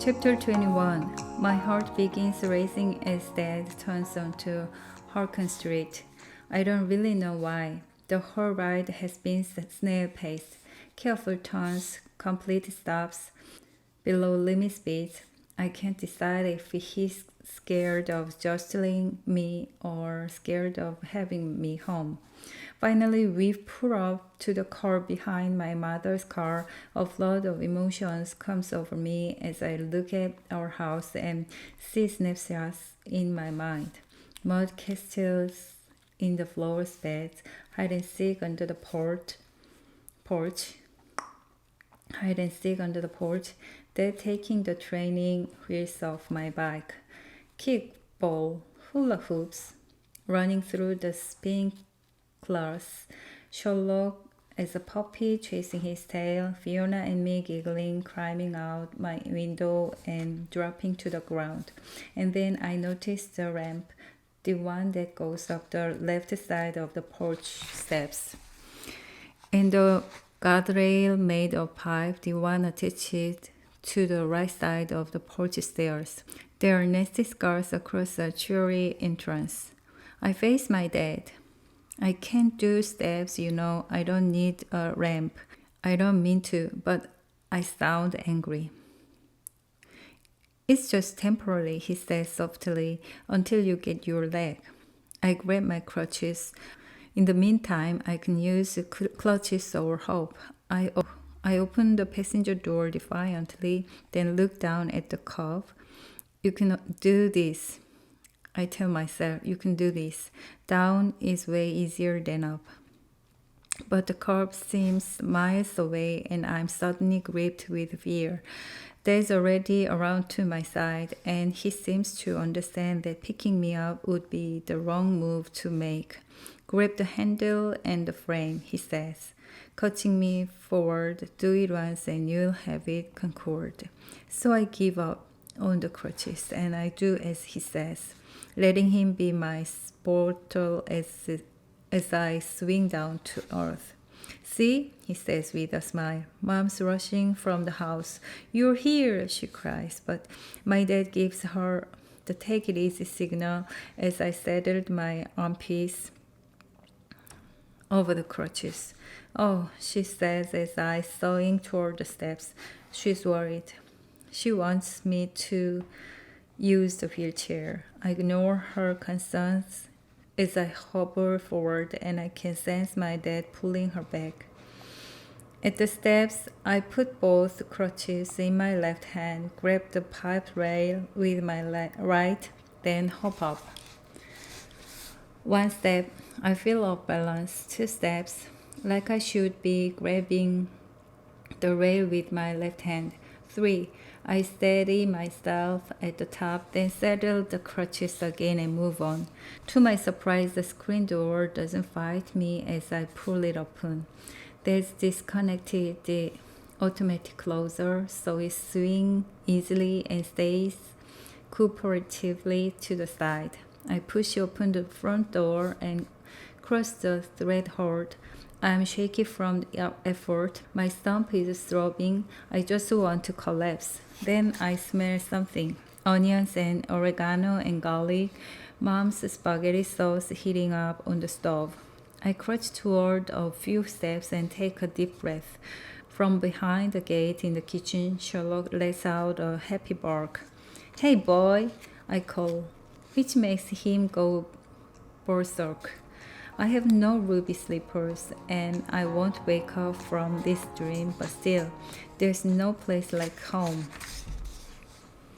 Chapter 21. My heart begins racing as Dad turns onto Harkin Street. I don't really know why. The whole ride has been snail-paced. Careful turns, complete stops, below limit speeds. I can't decide if he's scared of jostling me or scared of having me home. Finally, we pull up to the car behind my mother's car. A flood of emotions comes over me as I look at our house and see snapshots in my mind. Mud castles in the floor beds, hide and seek under the porch, hide and seek under the porch, Dad taking the training wheels off my bike, kickball, hula hoops, running through the sprinklers, Sherlock as a puppy chasing his tail, Fiona and me giggling, climbing out my window and dropping to the ground. And then I noticed the ramp, the one that goes up the left side of the porch steps, and the guardrail made of pipe, the one attached to the right side of the porch stairs. There are nasty scars across the cheery entrance. I face my dad. I can't do steps, you know. I don't need a ramp. I don't mean to, but I sound angry. It's just temporary, he says softly, until you get your leg. I grab my crutches. In the meantime, I can use clutches or hope. I open the passenger door defiantly, then look down at the curb. You can do this. I tell myself, you can do this. Down is way easier than up. But the curb seems miles away and I'm suddenly gripped with fear. Dad's already around to my side and he seems to understand that picking me up would be the wrong move to make. Grab the handle and the frame, he says, coaching me forward. Do it once and you'll have it conquered. So I give up on the crutches and I do as he says, letting him be my portal as I swing down to earth. See, he says with a smile. Mom's rushing from the house. You're here, she cries, but my dad gives her the take it easy signal as I settled my armpiece over the crutches. Oh, she says as I sawing toward the steps. She's worried. She wants me to use the wheelchair. I ignore her concerns as I hobble forward and I can sense my dad pulling her back. At the steps, I put both crutches in my left hand, grab the pipe rail with my right, then hop up. One step, I feel off balance. 2 steps, like I should be grabbing the rail with my left hand. 3, I steady myself at the top, then settle the crutches again and move on. To my surprise, the screen door doesn't fight me as I pull it open. There's disconnected the automatic closer, so it swings easily and stays cooperatively to the side. I push open the front door and cross the threshold. I'm shaky from the effort. My stomach is throbbing. I just want to collapse. Then I smell something. Onions and oregano and garlic. Mom's spaghetti sauce heating up on the stove. I crouch toward a few steps and take a deep breath. From behind the gate in the kitchen, Sherlock lets out a happy bark. Hey boy, I call, which makes him go berserk. I have no ruby slippers and I won't wake up from this dream, but still, there's no place like home.